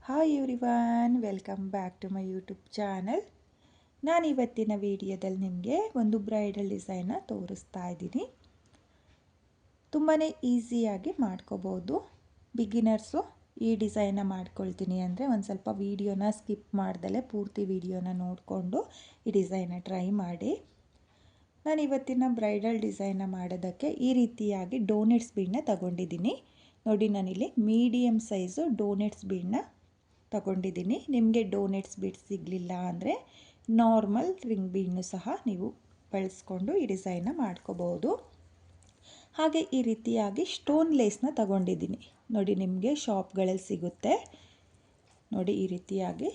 Hi everyone, welcome back to my YouTube channel. ನಾನು ಇವತ್ತಿನ ವಿಡಿಯೋದಲ್ಲಿ ನಿಮಗೆ ಒಂದು ಬ್ರೈಡಲ್ ಡಿಸೈನ್ನ ತೋರಿಸ್ತಾ ಇದ್ದೀನಿ. ತುಂಬಾ ಈಸಿಯಾಗಿ ಮಾಡ್ಕೋಬೋದು. ಬಿಗಿನರ್ಸು ಈ ಡಿಸೈನ್ನ ಮಾಡ್ಕೊಳ್ತೀನಿ ಅಂದರೆ ಒಂದು ಸ್ವಲ್ಪ ವಿಡಿಯೋನ ಸ್ಕಿಪ್ ಮಾಡ್ದಲೇ ಪೂರ್ತಿ ವಿಡಿಯೋನ ನೋಡಿಕೊಂಡು ಈ ಡಿಸೈನ್ನ ಟ್ರೈ ಮಾಡಿ. ನಾನು ಇವತ್ತಿನ ಬ್ರೈಡಲ್ ಡಿಸೈನ್ನ ಮಾಡೋದಕ್ಕೆ ಈ ರೀತಿಯಾಗಿ ಡೋನೆಟ್ಸ್ ಬೀಡನ್ನ ತಗೊಂಡಿದ್ದೀನಿ. ನೋಡಿ, ನಾನಿಲ್ಲಿ ಮೀಡಿಯಮ್ ಸೈಜು ಡೋನೆಟ್ಸ್ ಬೀಡನ್ನ ತಗೊಂಡಿದ್ದೀನಿ. ನಿಮಗೆ ಡೋನೆಟ್ಸ್ ಬೀಡ್ ಸಿಗಲಿಲ್ಲ ಅಂದರೆ ನಾರ್ಮಲ್ ರಿಂಗ್ ಬೀಡ್ನು ಸಹ ನೀವು ಬಳಸ್ಕೊಂಡು ಈ ಡಿಸೈನ್ನ ಮಾಡ್ಕೋಬೋದು. ಹಾಗೆ ಈ ರೀತಿಯಾಗಿ ಸ್ಟೋನ್ ಲೇಸ್ನ ತಗೊಂಡಿದ್ದೀನಿ. ನೋಡಿ, ನಿಮಗೆ ಶಾಪ್ಗಳಲ್ಲಿ ಸಿಗುತ್ತೆ. ನೋಡಿ, ಈ ರೀತಿಯಾಗಿ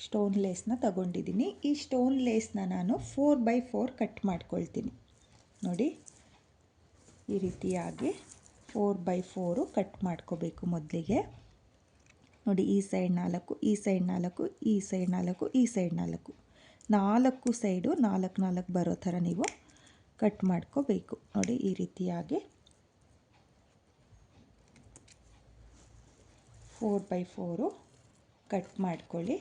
ಸ್ಟೋನ್ ಲೇಸ್ನ ತಗೊಂಡಿದ್ದೀನಿ. ಈ ಸ್ಟೋನ್ ಲೇಸ್ನ ನಾನು 4x4 ಕಟ್ ಮಾಡ್ಕೊಳ್ತೀನಿ. ನೋಡಿ, ಈ ರೀತಿಯಾಗಿ 4x4 ಕಟ್ ಮಾಡ್ಕೋಬೇಕು ಮೊದಲಿಗೆ. ನೋಡಿ, ಈ ಸೈಡ್ 4, ಈ ಸೈಡ್ 4, ಈ ಸೈಡ್ 4, ಈ ಸೈಡ್ 4, 4 ಸೈಡು 4 ಬರೋ ಥರ ನೀವು ಕಟ್ ಮಾಡ್ಕೋಬೇಕು. ನೋಡಿ, ಈ ರೀತಿಯಾಗಿ 4x4 ಕಟ್ ಮಾಡ್ಕೊಳ್ಳಿ.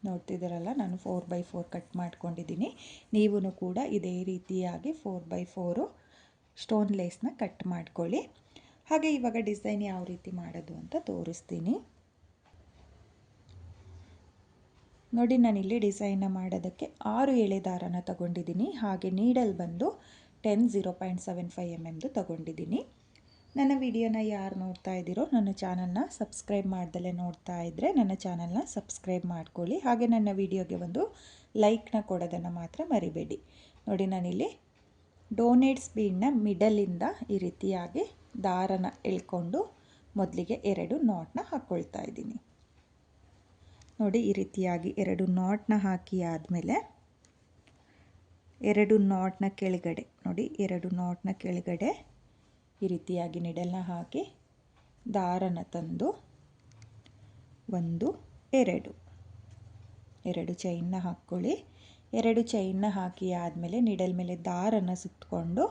ನೋಡ್ತಿದ್ದೀರಲ್ಲ, ನಾನು 4x4 ಕಟ್ ಮಾಡ್ಕೊಂಡಿದ್ದೀನಿ. ನೀವು ಕೂಡ ಇದೇ ರೀತಿಯಾಗಿ 4x4 ಸ್ಟೋನ್ ಲೇಸ್ನ ಕಟ್ ಮಾಡ್ಕೊಳ್ಳಿ. ಹಾಗೆ ಇವಾಗ ಡಿಸೈನ್ ಯಾವ ರೀತಿ ಮಾಡೋದು ಅಂತ ತೋರಿಸ್ತೀನಿ. ನೋಡಿ, ನಾನಿಲ್ಲಿ ಡಿಸೈನ್ನ ಮಾಡೋದಕ್ಕೆ 6 ಎಳೆ ದಾರನ ತಗೊಂಡಿದ್ದೀನಿ. ಹಾಗೆ ನೀಡಲ್ ಬಂದು 0.75 mm ತಗೊಂಡಿದ್ದೀನಿ. ನನ್ನ ವಿಡಿಯೋನ ಯಾರು ನೋಡ್ತಾ ಇದ್ದೀರೋ ನನ್ನ ಚಾನಲ್ನ ಸಬ್ಸ್ಕ್ರೈಬ್ ಮಾಡ್ದಲೇ ನೋಡ್ತಾ ಇದ್ದರೆ ನನ್ನ ಚಾನಲ್ನ ಸಬ್ಸ್ಕ್ರೈಬ್ ಮಾಡ್ಕೊಳ್ಳಿ. ಹಾಗೆ ನನ್ನ ವಿಡಿಯೋಗೆ ಒಂದು ಲೈಕ್ನ ಕೊಡೋದನ್ನು ಮಾತ್ರ ಮರಿಬೇಡಿ. ನೋಡಿ, ನಾನಿಲ್ಲಿ ಡೋನೆಟ್ಸ್ ಬೀಡನ್ನ ಮಿಡಲಿಂದ ಈ ರೀತಿಯಾಗಿ ದಾರನ ಎಳ್ಕೊಂಡು ಮೊದಲಿಗೆ 2 ನಾಟ್ನ ಹಾಕ್ಕೊಳ್ತಾ ಇದ್ದೀನಿ. ನೋಡಿ, ಈ ರೀತಿಯಾಗಿ 2 ನಾಟ್ನ ಹಾಕಿ ಆದಮೇಲೆ 2 ನಾಟ್ನ ಕೆಳಗಡೆ, ನೋಡಿ 2 ನಾಟ್ನ ಕೆಳಗಡೆ ಈ ರೀತಿಯಾಗಿ ನಿಡಲ್ನ ಹಾಕಿ ದಾರನ ತಂದು 1 2 ಚೈನ್ನ ಹಾಕ್ಕೊಳ್ಳಿ. 2 ಚೈನ್ನ ಹಾಕಿ ಆದಮೇಲೆ ನಿಡಲ್ ಮೇಲೆ ದಾರನ ಸುತ್ತಕೊಂಡು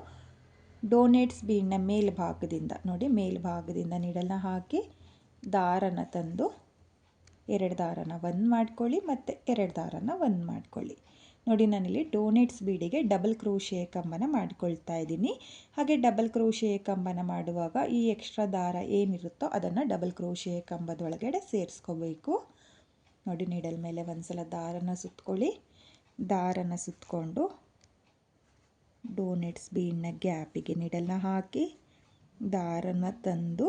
ಡೋನೆಟ್ಸ್ ಬೀಡನ್ನ ಮೇಲ್ಭಾಗದಿಂದ, ನೋಡಿ ಮೇಲ್ಭಾಗದಿಂದ ನಿಡಲ್ನ ಹಾಕಿ ದಾರನ ತಂದು 2 ದಾರನ 1 ಮಾಡ್ಕೊಳ್ಳಿ ಮತ್ತು 2 ದಾರನ 1 ಮಾಡ್ಕೊಳ್ಳಿ. ನೋಡಿ, ನಾನಿಲ್ಲಿ ಡೋನೆಟ್ಸ್ ಬೀಡಿಗೆ ಡಬಲ್ ಕ್ರೋಶೆ ಕಂಬನ ಮಾಡ್ಕೊಳ್ತಾ ಇದ್ದೀನಿ. ಹಾಗೆ ಡಬಲ್ ಕ್ರೋಶೆ ಕಂಬನ ಮಾಡುವಾಗ ಈ ಎಕ್ಸ್ಟ್ರಾ ದಾರ ಏನಿರುತ್ತೋ ಅದನ್ನು ಡಬಲ್ ಕ್ರೋಶೆ ಕಂಬದೊಳಗಡೆ ಸೇರಿಸ್ಕೋಬೇಕು. ನೋಡಿ, ನಿಡಲ್ ಮೇಲೆ ಒಂದು ಸಲ ದಾರನ ಸುತ್ತಕೊಳ್ಳಿ. ದಾರನ ಸುತ್ತಕೊಂಡು ಡೋನೆಟ್ಸ್ ಬೀಡನ್ನ ಗ್ಯಾಪಿಗೆ ನಿಡಲ್ನ ಹಾಕಿ ದಾರನ ತಂದು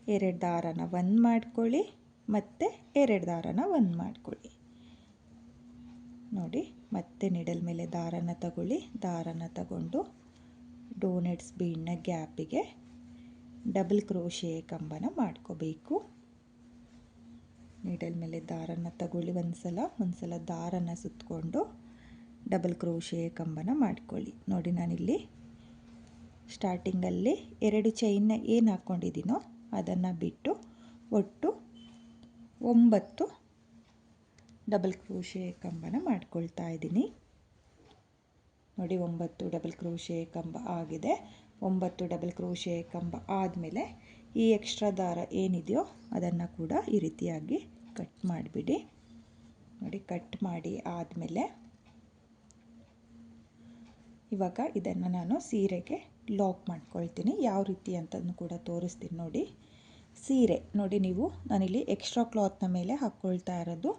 2 ದಾರನ 1 ಮಾಡ್ಕೊಳ್ಳಿ ಮತ್ತು 2 ದಾರನ 1 ಮಾಡ್ಕೊಳ್ಳಿ. ನೋಡಿ, ಮತ್ತೆ ನಿಡಲ್ ಮೇಲೆ ದಾರನ ತಗೊಳ್ಳಿ. ದಾರನ ತಗೊಂಡು ಡೋನೆಟ್ಸ್ ಬೀಡನ್ನ ಗ್ಯಾಪಿಗೆ ಡಬಲ್ ಕ್ರೋಶೆ ಕಂಬನ ಮಾಡ್ಕೋಬೇಕು. ನಿಡಲ್ ಮೇಲೆ ದಾರನ ತಗೊಳ್ಳಿ, ಒಂದು ಸಲ ದಾರನ ಸುತ್ತಕೊಂಡು ಡಬಲ್ ಕ್ರೋಶೆ ಕಂಬನ ಮಾಡ್ಕೊಳ್ಳಿ. ನೋಡಿ, ನಾನಿಲ್ಲಿ ಸ್ಟಾರ್ಟಿಂಗಲ್ಲಿ 2 ಚೈನ್ನ ಏನು ಹಾಕ್ಕೊಂಡಿದ್ದೀನೋ ಅದನ್ನು ಬಿಟ್ಟು ಒಟ್ಟು 9 ಡಬಲ್ ಕ್ರೋಶೆ ಕಂಬನ ಮಾಡ್ಕೊಳ್ತಾ ಇದ್ದೀನಿ. ನೋಡಿ, 9 ಡಬಲ್ ಕ್ರೋಶೆ ಕಂಬ ಆಗಿದೆ. 9 ಡಬಲ್ ಕ್ರೋಶೆ ಕಂಬ ಆದಮೇಲೆ ಈ ಎಕ್ಸ್ಟ್ರಾ ದಾರ ಏನಿದೆಯೋ ಅದನ್ನು ಕೂಡ ಈ ರೀತಿಯಾಗಿ ಕಟ್ ಮಾಡಿಬಿಡಿ. ನೋಡಿ, ಕಟ್ ಮಾಡಿ ಆದಮೇಲೆ ಇವಾಗ ಇದನ್ನು ನಾನು ಸೀರೆಗೆ ಲಾಕ್ ಮಾಡ್ಕೊಳ್ತೀನಿ. ಯಾವ ರೀತಿ ಅಂತಲೂ ಕೂಡ ತೋರಿಸ್ತೀನಿ. ನೋಡಿ, ಸೀರೆ ನೋಡಿ, ನಾನಿಲ್ಲಿ ಎಕ್ಸ್ಟ್ರಾ ಕ್ಲಾತ್ನ ಮೇಲೆ ಹಾಕ್ಕೊಳ್ತಾ ಇರೋದು.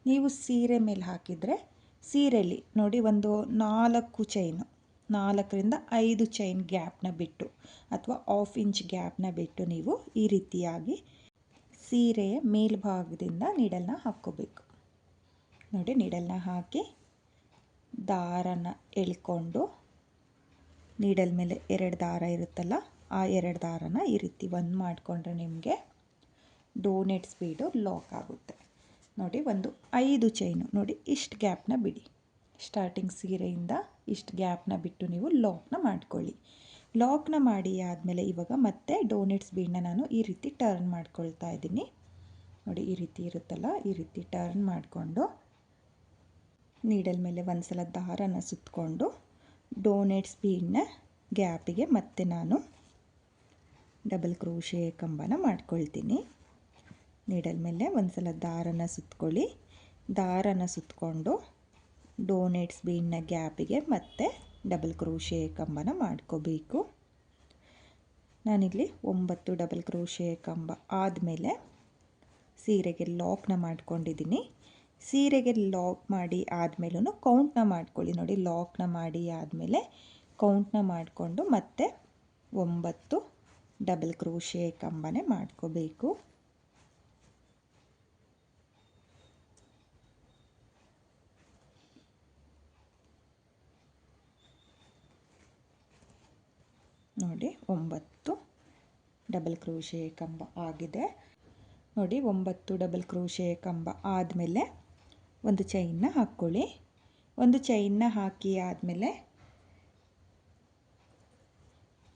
ನೀವು ಸೀರೆ ಮೇಲೆ ಹಾಕಿದರೆ ಸೀರೆಯಲ್ಲಿ ನೋಡಿ ಒಂದು 4 ಚೈನು, 4ರಿಂದ 5 ಚೈನ್ ಗ್ಯಾಪ್ನ ಬಿಟ್ಟು ಅಥವಾ 1/2 ಇಂಚ್ ಗ್ಯಾಪ್ನ ಬಿಟ್ಟು ನೀವು ಈ ರೀತಿಯಾಗಿ ಸೀರೆಯ ಮೇಲ್ಭಾಗದಿಂದ ನೀಡಲ್ನ ಹಾಕ್ಕೋಬೇಕು. ನೋಡಿ, ನೀಡಲ್ನ ಹಾಕಿ ದಾರನ ಎಳ್ಕೊಂಡು ನೀಡಲ್ ಮೇಲೆ 2 ದಾರ ಇರುತ್ತಲ್ಲ ಆ 2 ದಾರನ ಈ ರೀತಿ 1 ಮಾಡಿಕೊಂಡ್ರೆ ನಿಮಗೆ ಡೋನೆಟ್ಸ್ ಬೀಡು ಲಾಕ್ ಆಗುತ್ತೆ. ನೋಡಿ, ಒಂದು 5 ಚೈನು, ನೋಡಿ ಇಷ್ಟು ಗ್ಯಾಪ್ನ ಬಿಡಿ. ಸ್ಟಾರ್ಟಿಂಗ್ ಸೀರೆಯಿಂದ ಇಷ್ಟು ಗ್ಯಾಪ್ನ ಬಿಟ್ಟು ನೀವು ಲಾಕ್ನ ಮಾಡ್ಕೊಳ್ಳಿ. ಲಾಕ್ನ ಮಾಡಿ ಆದಮೇಲೆ ಇವಾಗ ಮತ್ತೆ ಡೋನೆಟ್ಸ್ ಬೀಡನ್ನ ನಾನು ಈ ರೀತಿ ಟರ್ನ್ ಮಾಡ್ಕೊಳ್ತಾ ಇದ್ದೀನಿ. ನೋಡಿ, ಈ ರೀತಿ ಇರುತ್ತಲ್ಲ, ಈ ರೀತಿ ಟರ್ನ್ ಮಾಡಿಕೊಂಡು ನೀಡಲ್ ಮೇಲೆ ಒಂದು ಸಲ ದಾರನ ಸುತ್ತಕೊಂಡು ಡೋನೆಟ್ಸ್ ಬೀಡನ್ನ ಗ್ಯಾಪಿಗೆ ಮತ್ತೆ ನಾನು ಡಬಲ್ ಕ್ರೋಶೆ ಕಂಬನ ಮಾಡ್ಕೊಳ್ತೀನಿ. ನೀಡಲ್ ಮೇಲೆ ಒಂದು ಸಲ ದಾರನ ಸುತ್ಕೊಳ್ಳಿ. ದಾರನ ಸುತ್ತಕೊಂಡು ಡೋನೆಟ್ಸ್ ಬೀಡ್ನ ಗ್ಯಾಪಿಗೆ ಮತ್ತೆ ಡಬಲ್ ಕ್ರೋಶೆ ಕಂಬನ ಮಾಡ್ಕೋಬೇಕು. ನಾನಿಲ್ಲಿ 9 ಡಬಲ್ ಕ್ರೋಶೆ ಕಂಬ ಆದಮೇಲೆ ಸೀರೆಗೆ ಲಾಕ್ನ ಮಾಡ್ಕೊಂಡಿದ್ದೀನಿ. ಸೀರೆಗೆ ಲಾಕ್ ಮಾಡಿ ಆದಮೇಲೂ ಕೌಂಟ್ನ ಮಾಡ್ಕೊಳ್ಳಿ. ನೋಡಿ, ಲಾಕ್ನ ಮಾಡಿ ಆದಮೇಲೆ ಕೌಂಟ್ನ ಮಾಡಿಕೊಂಡು ಮತ್ತೆ 9 ಡಬಲ್ ಕ್ರೋಶೆ ಕಂಬನೇ ಮಾಡ್ಕೋಬೇಕು. ನೋಡಿ, 9 ಡಬಲ್ ಕ್ರೋಶೆ ಕಂಬ ಆಗಿದೆ. ನೋಡಿ, 9 ಡಬಲ್ ಕ್ರೋಶೆ ಕಂಬ ಆದಮೇಲೆ ಒಂದು ಚೈನ್ನ ಹಾಕ್ಕೊಳ್ಳಿ. ಒಂದು ಚೈನ್ನ ಹಾಕಿ ಆದಮೇಲೆ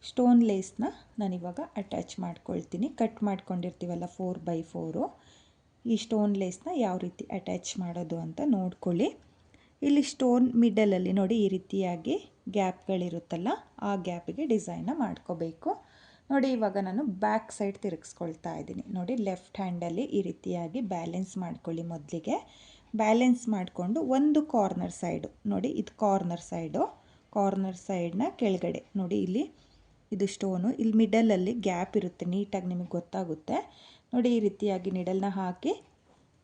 ಸ್ಟೋನ್ ಲೇಸ್ನ ನಾನಿವಾಗ ಅಟ್ಯಾಚ್ ಮಾಡ್ಕೊಳ್ತೀನಿ. ಕಟ್ ಮಾಡ್ಕೊಂಡಿರ್ತೀವಲ್ಲ 4x4, ಈ ಸ್ಟೋನ್ ಲೇಸ್ನ ಯಾವ ರೀತಿ ಅಟ್ಯಾಚ್ ಮಾಡೋದು ಅಂತ ನೋಡ್ಕೊಳ್ಳಿ. ಇಲ್ಲಿ ಸ್ಟೋನ್ ಮಿಡಲಲ್ಲಿ ನೋಡಿ ಈ ರೀತಿಯಾಗಿ ಗ್ಯಾಪ್ಗಳಿರುತ್ತಲ್ಲ, ಆ ಗ್ಯಾಪಿಗೆ ಡಿಸೈನ್ನ ಮಾಡ್ಕೋಬೇಕು. ನೋಡಿ, ಇವಾಗ ನಾನು ಬ್ಯಾಕ್ ಸೈಡ್ ತಿರುಗಿಸ್ಕೊಳ್ತಾ ಇದ್ದೀನಿ. ನೋಡಿ, ಲೆಫ್ಟ್ ಹ್ಯಾಂಡಲ್ಲಿ ಈ ರೀತಿಯಾಗಿ ಬ್ಯಾಲೆನ್ಸ್ ಮಾಡ್ಕೊಳ್ಳಿ. ಮೊದಲಿಗೆ ಬ್ಯಾಲೆನ್ಸ್ ಮಾಡಿಕೊಂಡು ಒಂದು ಕಾರ್ನರ್ ಸೈಡು, ನೋಡಿ ಇದು ಕಾರ್ನರ್ ಸೈಡ್ನ ಕೆಳಗಡೆ ನೋಡಿ, ಇಲ್ಲಿ ಇದು ಸ್ಟೋನು, ಇಲ್ಲಿ ಮಿಡಲಲ್ಲಿ ಗ್ಯಾಪ್ ಇರುತ್ತೆ, ನೀಟಾಗಿ ನಿಮಗೆ ಗೊತ್ತಾಗುತ್ತೆ. ನೋಡಿ, ಈ ರೀತಿಯಾಗಿ ನಿಡಲ್ನ ಹಾಕಿ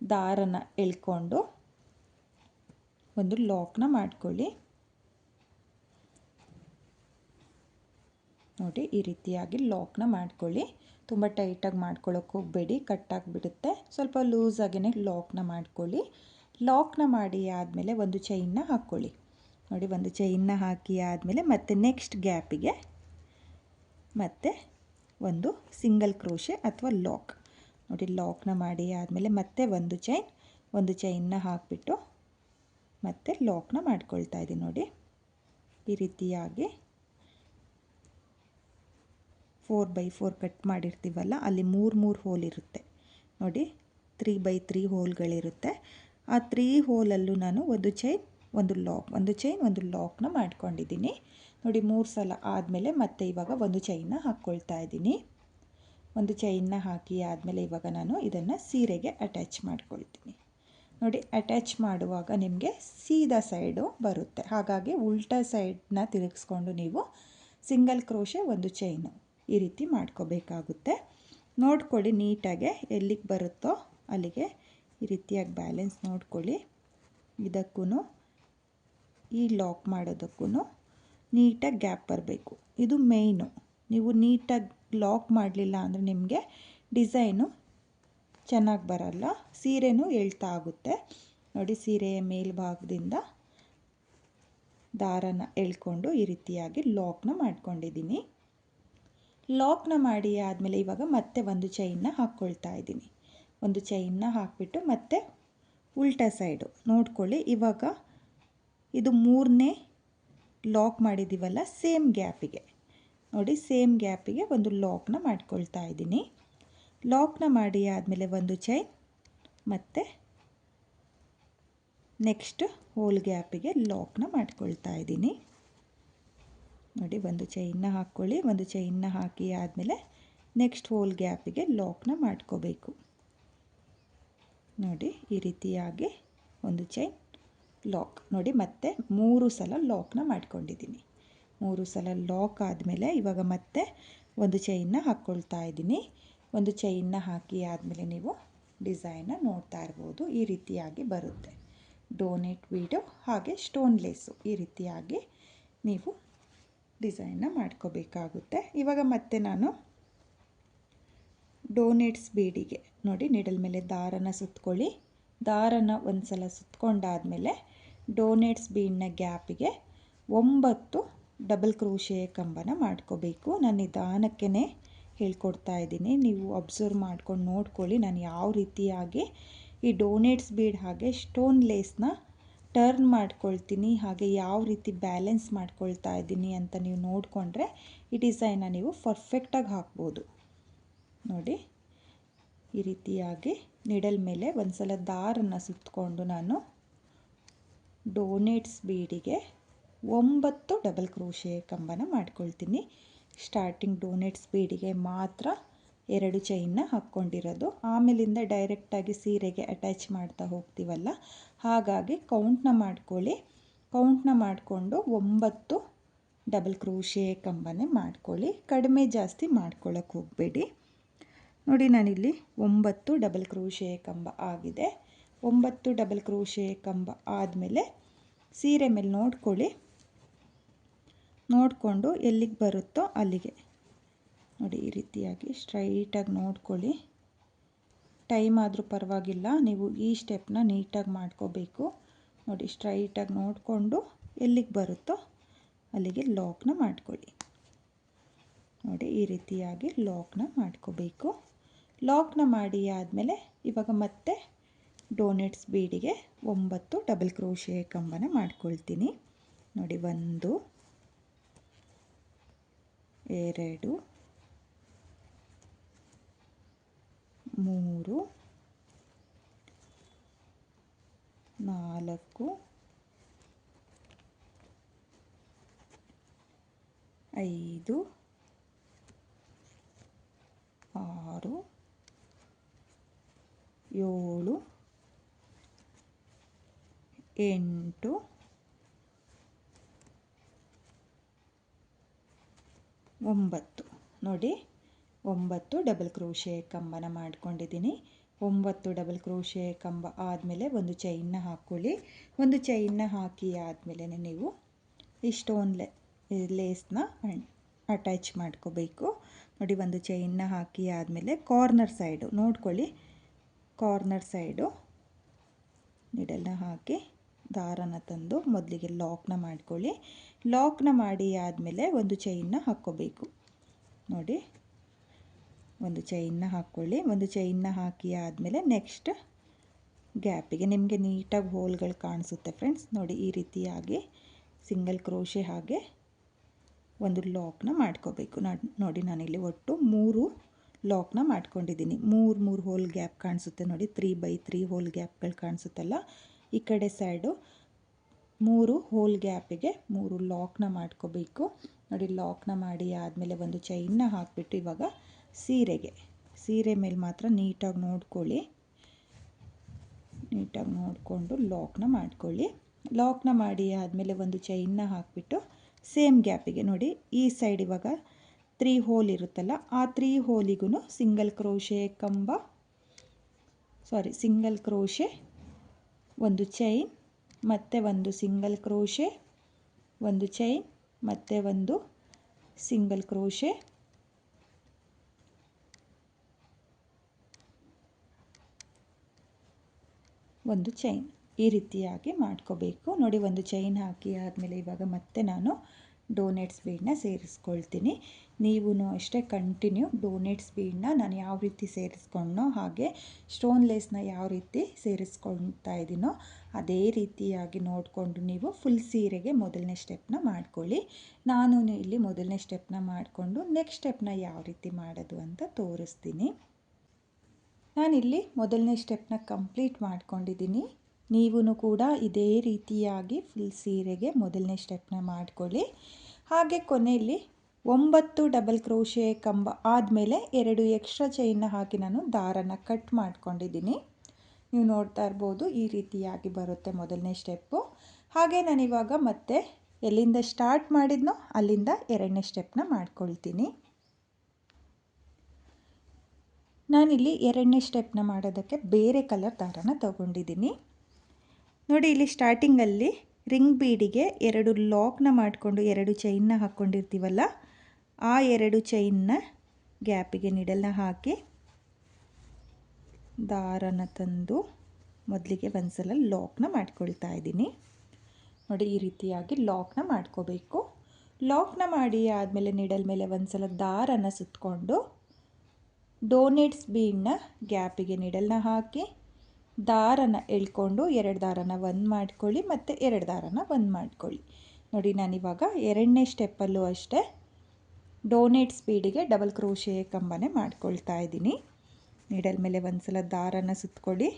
ದಾರನ ಎಳ್ಕೊಂಡು ಒಂದು ಲಾಕ್ನ ಮಾಡ್ಕೊಳ್ಳಿ. ನೋಡಿ, ಈ ರೀತಿಯಾಗಿ ಲಾಕ್ನ ಮಾಡ್ಕೊಳ್ಳಿ. ತುಂಬ ಟೈಟಾಗಿ ಮಾಡ್ಕೊಳ್ಳೋಕೆ ಹೋಗಬೇಡಿ, ಕಟ್ಟಾಗಿಬಿಡುತ್ತೆ. ಸ್ವಲ್ಪ ಲೂಸಾಗಿಯೇ ಲಾಕ್ನ ಮಾಡ್ಕೊಳ್ಳಿ. ಲಾಕ್ನ ಮಾಡಿ ಆದಮೇಲೆ ಒಂದು ಚೈನ್ನ ಹಾಕ್ಕೊಳ್ಳಿ. ನೋಡಿ, ಒಂದು ಚೈನ್ನ ಹಾಕಿ ಆದಮೇಲೆ ಮತ್ತೆ ನೆಕ್ಸ್ಟ್ ಗ್ಯಾಪಿಗೆ ಮತ್ತೆ ಒಂದು ಸಿಂಗಲ್ ಕ್ರೋಶೆ ಅಥವಾ ಲಾಕ್. ನೋಡಿ, ಲಾಕ್ನ ಮಾಡಿ ಆದಮೇಲೆ ಮತ್ತೆ ಒಂದು ಚೈನ್ನ ಹಾಕಿಬಿಟ್ಟು ಮತ್ತೆ ಲಾಕ್ನ ಮಾಡ್ಕೊಳ್ತಾ ಇದ್ದೀನಿ. ನೋಡಿ, ಈ ರೀತಿಯಾಗಿ 4x4 ಕಟ್ ಮಾಡಿರ್ತೀವಲ್ಲ, ಅಲ್ಲಿ 3 ಹೋಲ್ ಇರುತ್ತೆ. ನೋಡಿ, 3x3 ಹೋಲ್ಗಳಿರುತ್ತೆ. ಆ 3 ಹೋಲಲ್ಲೂ ನಾನು ಒಂದು ಚೈನ್ ಒಂದು ಲಾಕ್ನ ಮಾಡ್ಕೊಂಡಿದ್ದೀನಿ. ನೋಡಿ, 3 ಸಲ ಆದಮೇಲೆ ಮತ್ತೆ ಇವಾಗ ಒಂದು ಚೈನ್ನ ಹಾಕ್ಕೊಳ್ತಾ ಇದ್ದೀನಿ. ಒಂದು ಚೈನ್ನ ಹಾಕಿ ಆದಮೇಲೆ ಇವಾಗ ನಾನು ಇದನ್ನು ಸೀರೆಗೆ ಅಟ್ಯಾಚ್ ಮಾಡ್ಕೊಳ್ತೀನಿ. ನೋಡಿ, ಅಟ್ಯಾಚ್ ಮಾಡುವಾಗ ನಿಮಗೆ ಸೀದಾ ಸೈಡು ಬರುತ್ತೆ, ಹಾಗಾಗಿ ಉಲ್ಟಾ ಸೈಡ್ನ ತಿರುಗಿಸ್ಕೊಂಡು ನೀವು ಸಿಂಗಲ್ ಕ್ರೋಶೆ ಒಂದು ಚೈನು ಈ ರೀತಿ ಮಾಡ್ಕೋಬೇಕಾಗುತ್ತೆ. ನೋಡ್ಕೊಳ್ಳಿ ನೀಟಾಗೆ ಎಲ್ಲಿಗೆ ಬರುತ್ತೋ ಅಲ್ಲಿಗೆ ಈ ರೀತಿಯಾಗಿ ಬ್ಯಾಲೆನ್ಸ್ ನೋಡ್ಕೊಳ್ಳಿ. ಇದಕ್ಕೂ ಈ ಲಾಕ್ ಮಾಡೋದಕ್ಕೂ ನೀಟಾಗಿ ಗ್ಯಾಪ್ ಬರಬೇಕು, ಇದು ಮೇಯ್ನು. ನೀವು ನೀಟಾಗಿ ಲಾಕ್ ಮಾಡಲಿಲ್ಲ ಅಂದರೆ ನಿಮಗೆ ಡಿಸೈನು ಚೆನ್ನಾಗಿ ಬರಲ್ಲ, ಸೀರೆನೂ ಎಳ್ತಾ ಆಗುತ್ತೆ. ನೋಡಿ, ಸೀರೆಯ ಮೇಲ್ಭಾಗದಿಂದ ದಾರನ ಎಳ್ಕೊಂಡು ಈ ರೀತಿಯಾಗಿ ಲಾಕ್ನ ಮಾಡ್ಕೊಂಡಿದ್ದೀನಿ. ಲಾಕ್ನ ಮಾಡಿ ಆದಮೇಲೆ ಇವಾಗ ಮತ್ತೆ ಒಂದು ಚೈನ್ನ ಹಾಕ್ಕೊಳ್ತಾ ಇದ್ದೀನಿ. ಒಂದು ಚೈನ್ನ ಹಾಕಿಬಿಟ್ಟು ಮತ್ತೆ ಉಲ್ಟಾ ಸೈಡು ನೋಡ್ಕೊಳ್ಳಿ. ಇವಾಗ ಇದು 3ನೇ ಲಾಕ್ ಮಾಡಿದ್ದೀವಲ್ಲ, ಸೇಮ್ ಗ್ಯಾಪಿಗೆ ನೋಡಿ, ಸೇಮ್ ಗ್ಯಾಪಿಗೆ ಒಂದು ಲಾಕ್ನ ಮಾಡ್ಕೊಳ್ತಾ ಇದ್ದೀನಿ. ಲಾಕ್ನ ಮಾಡಿ ಆದಮೇಲೆ ಒಂದು ಚೈನ್ ಮತ್ತು ನೆಕ್ಸ್ಟ್ ಹೋಲ್ ಗ್ಯಾಪಿಗೆ ಲಾಕ್ನ ಮಾಡ್ಕೊಳ್ತಾ ಇದ್ದೀನಿ. ನೋಡಿ, ಒಂದು ಚೈನ್ನ ಹಾಕ್ಕೊಳ್ಳಿ. ಒಂದು ಚೈನ್ನ ಹಾಕಿ ಆದಮೇಲೆ ನೆಕ್ಸ್ಟ್ ಹೋಲ್ ಗ್ಯಾಪಿಗೆ ಲಾಕ್ನ ಮಾಡ್ಕೋಬೇಕು. ನೋಡಿ, ಈ ರೀತಿಯಾಗಿ ಒಂದು ಚೈನ್ ಲಾಕ್. ನೋಡಿ, ಮತ್ತೆ 3 ಸಲ ಲಾಕ್ನ ಮಾಡ್ಕೊಂಡಿದ್ದೀನಿ. 3 ಸಲ ಲಾಕ್ ಆದಮೇಲೆ ಇವಾಗ ಮತ್ತೆ ಒಂದು ಚೈನ್ನ ಹಾಕ್ಕೊಳ್ತಾ ಇದ್ದೀನಿ. ಒಂದು ಚೈನ್ನ ಹಾಕಿ ಆದಮೇಲೆ ನೀವು ಡಿಸೈನ್ನ ನೋಡ್ತಾ ಇರ್ಬೋದು, ಈ ರೀತಿಯಾಗಿ ಬರುತ್ತೆ. ಡೋನೆಟ್ ಬೀಡು ಹಾಗೆ ಸ್ಟೋನ್ ಲೇಸು ಈ ರೀತಿಯಾಗಿ ನೀವು ಡಿಸೈನ್ನ ಮಾಡ್ಕೋಬೇಕಾಗುತ್ತೆ. ಇವಾಗ ಮತ್ತೆ ನಾನು ಡೋನೆಟ್ಸ್ ಬೀಡಿಗೆ ನೋಡಿ, ನಿಡಲ್ ಮೇಲೆ ದಾರನ ಸುತ್ಕೊಳ್ಳಿ. ದಾರನ ಒಂದು ಸಲ ಸುತ್ಕೊಂಡಾದಮೇಲೆ ಡೋನೆಟ್ಸ್ ಬೀಡ್ನ ಗ್ಯಾಪಿಗೆ 9 ಡಬಲ್ ಕ್ರೋಶೆ ಕಂಬನ ಮಾಡ್ಕೋಬೇಕು. ನಾನು ನಿಧಾನಕ್ಕೆ ಹೇಳ್ಕೊಡ್ತಾ ಇದ್ದೀನಿ, ನೀವು ಅಬ್ಸರ್ವ್ ಮಾಡ್ಕೊಂಡು ನೋಡ್ಕೊಳ್ಳಿ ನಾನು ಯಾವ ರೀತಿಯಾಗಿ ಈ ಡೋನೆಟ್ಸ್ ಬೀಡ್ ಹಾಗೆ ಸ್ಟೋನ್ ಲೇಸ್ನ ಟರ್ನ್ ಮಾಡ್ಕೊಳ್ತೀನಿ, ಹಾಗೆ ಯಾವ ರೀತಿ ಬ್ಯಾಲೆನ್ಸ್ ಮಾಡ್ಕೊಳ್ತಾ ಇದ್ದೀನಿ ಅಂತ ನೀವು ನೋಡಿಕೊಂಡ್ರೆ ಈ ಡಿಸೈನ್ನ ನೀವು ಪರ್ಫೆಕ್ಟಾಗಿ ಹಾಕ್ಬೋದು. ನೋಡಿ, ಈ ರೀತಿಯಾಗಿ ನಿಡಲ್ ಮೇಲೆ ಒಂದು ಸಲ ದಾರನ್ನು ಸುತ್ತಕೊಂಡು ನಾನು ಡೋನೆಟ್ಸ್ ಬೀಡಿಗೆ 9 ಡಬಲ್ ಕ್ರೋಶೆ ಕಂಬನ ಮಾಡ್ಕೊಳ್ತೀನಿ. ಸ್ಟಾರ್ಟಿಂಗ್ ಡೋನೆಟ್ಸ್ ಬೀಡಿಗೆ ಮಾತ್ರ 2 ಚೈನ್ನ ಹಾಕ್ಕೊಂಡಿರೋದು. ಆಮೇಲಿಂದ ಡೈರೆಕ್ಟಾಗಿ ಸೀರೆಗೆ ಅಟ್ಯಾಚ್ ಮಾಡ್ತಾ ಹೋಗ್ತೀವಲ್ಲ, ಹಾಗಾಗಿ ಕೌಂಟ್ನ ಮಾಡ್ಕೊಳ್ಳಿ. ಕೌಂಟ್ನ ಮಾಡಿಕೊಂಡು 9 ಡಬಲ್ ಕ್ರೋಶೆ ಕಂಬನೇ ಮಾಡ್ಕೊಳ್ಳಿ. ಕಡಿಮೆ ಜಾಸ್ತಿ ಮಾಡ್ಕೊಳ್ಳೋಕೆ ಹೋಗಬೇಡಿ. ನೋಡಿ ನಾನಿಲ್ಲಿ 9 ಡಬಲ್ ಕ್ರೋಶೆ ಕಂಬ ಆಗಿದೆ. 9 ಡಬಲ್ ಕ್ರೋಶೆ ಕಂಬ ಆದಮೇಲೆ ಸೀರೆ ಮೇಲೆ ನೋಡ್ಕೊಳ್ಳಿ. ನೋಡಿಕೊಂಡು ಎಲ್ಲಿಗೆ ಬರುತ್ತೋ ಅಲ್ಲಿಗೆ ನೋಡಿ ಈ ರೀತಿಯಾಗಿ ಸ್ಟ್ರೈಟಾಗಿ ನೋಡ್ಕೊಳ್ಳಿ. ಟೈಮ್ ಆದರೂ ಪರವಾಗಿಲ್ಲ, ನೀವು ಈ ಸ್ಟೆಪ್ನ ನೀಟಾಗಿ ಮಾಡ್ಕೋಬೇಕು. ನೋಡಿ ಸ್ಟ್ರೈಟಾಗಿ ನೋಡಿಕೊಂಡು ಎಲ್ಲಿಗೆ ಬರುತ್ತೋ ಅಲ್ಲಿಗೆ ಲಾಕ್ನ ಮಾಡ್ಕೊಳ್ಳಿ. ನೋಡಿ ಈ ರೀತಿಯಾಗಿ ಲಾಕ್ನ ಮಾಡ್ಕೋಬೇಕು. ಲಾಕ್ನ ಮಾಡಿ ಆದಮೇಲೆ ಇವಾಗ ಮತ್ತೆ ಡೋನೆಟ್ಸ್ ಬೀಡಿಗೆ 9 ಡಬಲ್ ಕ್ರೋಶೆ ಕಂಬನ ಮಾಡ್ಕೊಳ್ತೀನಿ. ನೋಡಿ 1 2 3 4 5 6 7 8 9 ನೋಡಿ 9 ಡಬಲ್ ಕ್ರೋಶೆ ಕಂಬನ ಮಾಡ್ಕೊಂಡಿದ್ದೀನಿ. 9 ಡಬಲ್ ಕ್ರೋಶೆ ಕಂಬ ಆದಮೇಲೆ ಒಂದು ಚೈನ್ನ ಹಾಕ್ಕೊಳ್ಳಿ. ಒಂದು ಚೈನ್ನ ಹಾಕಿ ಆದಮೇಲೆ ನೀವು ಈ ಸ್ಟೋನ್ ಲೇಸ್ನ ಅಟ್ಯಾಚ್ ಮಾಡ್ಕೋಬೇಕು. ನೋಡಿ ಒಂದು ಚೈನ್ನ ಹಾಕಿ ಆದಮೇಲೆ ಕಾರ್ನರ್ ಸೈಡು ನೋಡ್ಕೊಳ್ಳಿ. ಕಾರ್ನರ್ ಸೈಡು ನೀಡಲ್ನ ಹಾಕಿ ದಾರನ ತಂದು ಮೊದಲಿಗೆ ಲಾಕ್ನ ಮಾಡ್ಕೊಳ್ಳಿ. ಲಾಕ್ನ ಮಾಡಿ ಆದಮೇಲೆ ಒಂದು ಚೈನ್ನ ಹಾಕ್ಕೋಬೇಕು. ನೋಡಿ ಒಂದು ಚೈನ್ನ ಹಾಕ್ಕೊಳ್ಳಿ. ಒಂದು ಚೈನ್ನ ಹಾಕಿ ಆದಮೇಲೆ ನೆಕ್ಸ್ಟ್ ಗ್ಯಾಪಿಗೆ ನಿಮಗೆ ನೀಟಾಗಿ ಹೋಲ್ಗಳು ಕಾಣಿಸುತ್ತೆ ಫ್ರೆಂಡ್ಸ್. ನೋಡಿ ಈ ರೀತಿಯಾಗಿ ಸಿಂಗಲ್ ಕ್ರೋಶೆ ಹಾಗೆ ಒಂದು ಲಾಕ್ನ ಮಾಡ್ಕೋಬೇಕು. ನೋಡಿ ನಾನಿಲ್ಲಿ ಒಟ್ಟು 3 ಲಾಕ್ನ ಮಾಡ್ಕೊಂಡಿದ್ದೀನಿ. 3 ಹೋಲ್ ಗ್ಯಾಪ್ ಕಾಣಿಸುತ್ತೆ ನೋಡಿ, 3x3 ಹೋಲ್ ಗ್ಯಾಪ್ಗಳು ಕಾಣಿಸುತ್ತಲ್ಲ, ಈ ಕಡೆ ಸೈಡು 3 ಹೋಲ್ ಗ್ಯಾಪಿಗೆ 3 ಲಾಕ್ನ ಮಾಡ್ಕೋಬೇಕು. ನೋಡಿ ಲಾಕ್ನ ಮಾಡಿ ಆದಮೇಲೆ ಒಂದು ಚೈನ್ನ ಹಾಕಿಬಿಟ್ಟು ಇವಾಗ ಸೀರೆ ಮೇಲೆ ಮಾತ್ರ ನೀಟಾಗಿ ನೋಡ್ಕೊಳ್ಳಿ. ನೀಟಾಗಿ ನೋಡಿಕೊಂಡು ಲಾಕ್ನ ಮಾಡ್ಕೊಳ್ಳಿ. ಲಾಕ್ನ ಮಾಡಿ ಆದಮೇಲೆ ಒಂದು ಚೈನ್ನ ಹಾಕಿಬಿಟ್ಟು ಸೇಮ್ ಗ್ಯಾಪಿಗೆ ನೋಡಿ ಈ ಸೈಡ್ ಇವಾಗ 3 ಹೋಲ್ ಇರುತ್ತಲ್ಲ, ಆ 3 ಹೋಲಿಗೂ ಸಿಂಗಲ್ ಕ್ರೋಶೆ ಒಂದು ಚೈನ್ ಮತ್ತು ಒಂದು ಸಿಂಗಲ್ ಕ್ರೋಶೆ, ಒಂದು ಚೈನ್ ಮತ್ತು ಒಂದು ಸಿಂಗಲ್ ಕ್ರೋಶೆ, ಒಂದು ಚೈನ್, ಈ ರೀತಿಯಾಗಿ ಮಾಡ್ಕೋಬೇಕು. ನೋಡಿ ಒಂದು ಚೈನ್ ಹಾಕಿ ಆದಮೇಲೆ ಇವಾಗ ಮತ್ತೆ ನಾನು ಡೋನೆಟ್ಸ್ ಬೀಡನ್ನ ಸೇರಿಸ್ಕೊಳ್ತೀನಿ. ನೀವು ಅಷ್ಟೇ ಕಂಟಿನ್ಯೂ ಡೋನೆಟ್ಸ್ ಬೀಡನ್ನ ನಾನು ಯಾವ ರೀತಿ ಸೇರಿಸ್ಕೊಂಡನೋ ಹಾಗೆ ಸ್ಟೋನ್ ಲೇಸ್ನ ಯಾವ ರೀತಿ ಸೇರಿಸ್ಕೊಳ್ತಾ ಇದ್ದೀನೋ ಅದೇ ರೀತಿಯಾಗಿ ನೋಡಿಕೊಂಡು ನೀವು ಫುಲ್ ಸೀರೆಗೆ ಮೊದಲನೇ ಸ್ಟೆಪ್ನ ಮಾಡ್ಕೊಳ್ಳಿ. ನಾನು ಇಲ್ಲಿ ಮೊದಲನೇ ಸ್ಟೆಪ್ನ ಮಾಡಿಕೊಂಡು ನೆಕ್ಸ್ಟ್ ಸ್ಟೆಪ್ನ ಯಾವ ರೀತಿ ಮಾಡೋದು ಅಂತ ತೋರಿಸ್ತೀನಿ. ನಾನಿಲ್ಲಿ ಮೊದಲನೇ ಸ್ಟೆಪ್ನ ಕಂಪ್ಲೀಟ್ ಮಾಡ್ಕೊಂಡಿದ್ದೀನಿ. ನೀವು ಕೂಡ ಇದೇ ರೀತಿಯಾಗಿ ಫುಲ್ ಸೀರೆಗೆ ಮೊದಲನೇ ಸ್ಟೆಪ್ನ ಮಾಡ್ಕೊಳ್ಳಿ. ಹಾಗೆ ಕೊನೆಯಲ್ಲಿ 9 ಡಬಲ್ ಕ್ರೋಶೆ ಕಂಬ ಆದಮೇಲೆ 2 ಎಕ್ಸ್ಟ್ರಾ ಚೈನ್ನ ಹಾಕಿ ನಾನು ದಾರನ ಕಟ್ ಮಾಡ್ಕೊಂಡಿದ್ದೀನಿ. ನೀವು ನೋಡ್ತಾ ಇರ್ಬೋದು ಈ ರೀತಿಯಾಗಿ ಬರುತ್ತೆ ಮೊದಲನೇ ಸ್ಟೆಪ್ಪು. ಹಾಗೆ ನಾನಿವಾಗ ಮತ್ತೆ ಎಲ್ಲಿಂದ ಸ್ಟಾರ್ಟ್ ಮಾಡಿದ್ನೋ ಅಲ್ಲಿಂದ 2ನೇ ಸ್ಟೆಪ್ನ ಮಾಡ್ಕೊಳ್ತೀನಿ. ನಾನಿಲ್ಲಿ 2ನೇ ಸ್ಟೆಪ್ನ ಮಾಡೋದಕ್ಕೆ ಬೇರೆ ಕಲರ್ ದಾರನ ತಗೊಂಡಿದ್ದೀನಿ. ನೋಡಿ ಇಲ್ಲಿ ಸ್ಟಾರ್ಟಿಂಗಲ್ಲಿ ರಿಂಗ್ ಬೀಡಿಗೆ 2 ಲಾಕ್ನ ಮಾಡಿಕೊಂಡು 2 ಚೈನ್ನ ಹಾಕ್ಕೊಂಡಿರ್ತೀವಲ್ಲ, ಆ 2 ಚೈನ್ನ ಗ್ಯಾಪಿಗೆ ನೀಡಲ್ನ ಹಾಕಿ ದಾರನ ತಂದು ಮೊದಲಿಗೆ ಒಂದ್ಸಲ ಲಾಕ್ನ ಮಾಡ್ಕೊಳ್ತಾ ಇದ್ದೀನಿ. ನೋಡಿ ಈ ರೀತಿಯಾಗಿ ಲಾಕ್ನ ಮಾಡ್ಕೋಬೇಕು. ಲಾಕ್ನ ಮಾಡಿ ಆದಮೇಲೆ ನೀಡಲ್ ಮೇಲೆ ಒಂದ್ಸಲ ದಾರನ ಸುತ್ತಕೊಂಡು ಡೋನೆಟ್ಸ್ ಬೀಡನ್ನ ಗ್ಯಾಪಿಗೆ ನೀಡಲ್ನ ಹಾಕಿ ದಾರನ ಎಳ್ಕೊಂಡು 2 ದಾರನ ಒಂದು ಮಾಡ್ಕೊಳ್ಳಿ ಮತ್ತು 2 ದಾರನ ಒಂದು ಮಾಡ್ಕೊಳ್ಳಿ. ನೋಡಿ ನಾನಿವಾಗ 2ನೇ ಸ್ಟೆಪ್ಪಲ್ಲೂ ಅಷ್ಟೇ ಡೋನೆಟ್ಸ್ ಬೀಡಿಗೆ ಡಬಲ್ ಕ್ರೋಶೆ ಕಂಬನೇ ಮಾಡ್ಕೊಳ್ತಾ ಇದ್ದೀನಿ. ನೀಡಲ್ ಮೇಲೆ ಒಂದ್ಸಲ ದಾರನ ಸುತ್ತಕೊಳ್ಳಿ.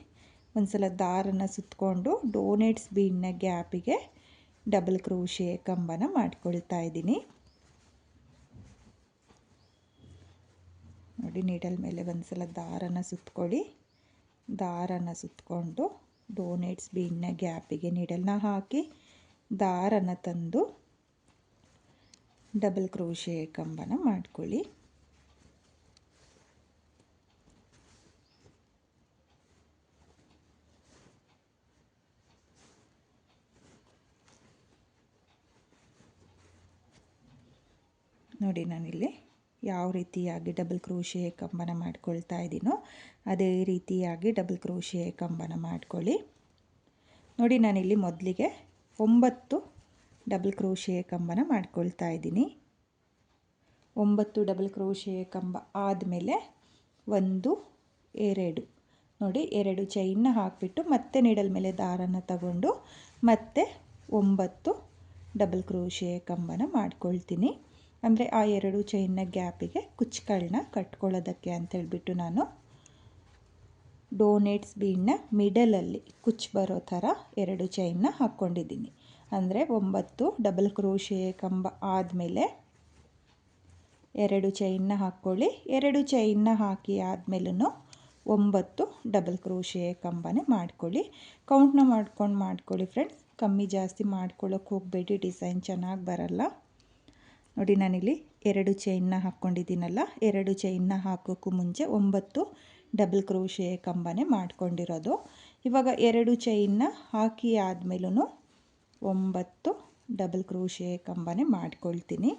ಒಂದ್ಸಲ ದಾರನ ಸುತ್ತಕೊಂಡು ಡೋನೆಟ್ಸ್ ಬೀಡನ್ನ ಗ್ಯಾಪಿಗೆ ಡಬಲ್ ಕ್ರೋಶೆ ಕಂಬನ ಮಾಡ್ಕೊಳ್ತಾ ಇದ್ದೀನಿ. ನೋಡಿ ನೀಡಲ್ ಮೇಲೆ ಒಂದು ಸಲ ದಾರನ ಸುತ್ಕೊಳ್ಳಿ. ದಾರನ ಸುತ್ತಕೊಂಡು ಡೋನೆಟ್ಸ್ ಬೀಡ್ನ ಗ್ಯಾಪಿಗೆ ನೀಡಲ್ನ ಹಾಕಿ ದಾರನ ತಂದು ಡಬಲ್ ಕ್ರೋಶೆ ಕಂಬನ ಮಾಡ್ಕೊಳ್ಳಿ. ನೋಡಿ ನಾನಿಲ್ಲಿ ಯಾವ ರೀತಿಯಾಗಿ ಡಬಲ್ ಕ್ರೋಶೆ ಕಂಬನ ಮಾಡ್ಕೊಳ್ತಾ ಇದ್ದೀನೋ ಅದೇ ರೀತಿಯಾಗಿ ಡಬಲ್ ಕ್ರೋಶೆ ಕಂಬನ ಮಾಡ್ಕೊಳ್ಳಿ. ನೋಡಿ ನಾನಿಲ್ಲಿ ಮೊದಲಿಗೆ 9 ಡಬಲ್ ಕ್ರೋಶೆ ಕಂಬನ ಮಾಡ್ಕೊಳ್ತಾ ಇದ್ದೀನಿ. 9 ಡಬಲ್ ಕ್ರೋಶೆ ಕಂಬ ಆದಮೇಲೆ 1 2 ನೋಡಿ 2 ಚೈನ್ನ ಹಾಕಿಬಿಟ್ಟು ಮತ್ತೆ ನೀಡಲ್ ಮೇಲೆ ದಾರನ ತಗೊಂಡು ಮತ್ತೆ 9 ಡಬಲ್ ಕ್ರೋಶೆ ಕಂಬನ ಮಾಡ್ಕೊಳ್ತೀನಿ. ಅಂದರೆ ಆ 2 ಚೈನ್ನ ಗ್ಯಾಪಿಗೆ ಕುಚ್ಚುಗಳನ್ನ ಕಟ್ಕೊಳ್ಳೋದಕ್ಕೆ ಅಂತೇಳ್ಬಿಟ್ಟು ನಾನು ಡೋನೆಟ್ಸ್ ಬೀಡ್ನ ಮಿಡಲಲ್ಲಿ ಕುಚ್ಚು ಬರೋ ಥರ 2 ಚೈನ್ನ ಹಾಕ್ಕೊಂಡಿದ್ದೀನಿ. ಅಂದರೆ 9 ಡಬಲ್ ಕ್ರೋಶೆ ಕಂಬ ಆದಮೇಲೆ 2 ಚೈನ್ನ ಹಾಕ್ಕೊಳ್ಳಿ. 2 ಚೈನ್ನ ಹಾಕಿ ಆದಮೇಲೂ 9 ಡಬಲ್ ಕ್ರೋಶೆ ಕಂಬನೇ ಮಾಡ್ಕೊಳ್ಳಿ. ಕೌಂಟ್ನ ಮಾಡ್ಕೊಳ್ಳಿ ಫ್ರೆಂಡ್ಸ್. ಕಮ್ಮಿ ಜಾಸ್ತಿ ಮಾಡ್ಕೊಳ್ಳೋಕೆ ಹೋಗಬೇಡಿ, ಡಿಸೈನ್ ಚೆನ್ನಾಗಿ ಬರಲ್ಲ. ನೋಡಿ ನಾನಿಲ್ಲಿ 2 ಚೈನ್ನ ಹಾಕ್ಕೊಂಡಿದ್ದೀನಲ್ಲ, 2 ಚೈನ್ನ ಹಾಕೋಕ್ಕೂ ಮುಂಚೆ 9 ಡಬಲ್ ಕ್ರೋಶೆ ಕಂಬನೇ ಮಾಡ್ಕೊಂಡಿರೋದು. ಇವಾಗ 2 ಚೈನ್ನ ಹಾಕಿ ಆದಮೇಲೂ 9 ಡಬಲ್ ಕ್ರೋಶೆ ಕಂಬನೇ ಮಾಡ್ಕೊಳ್ತೀನಿ.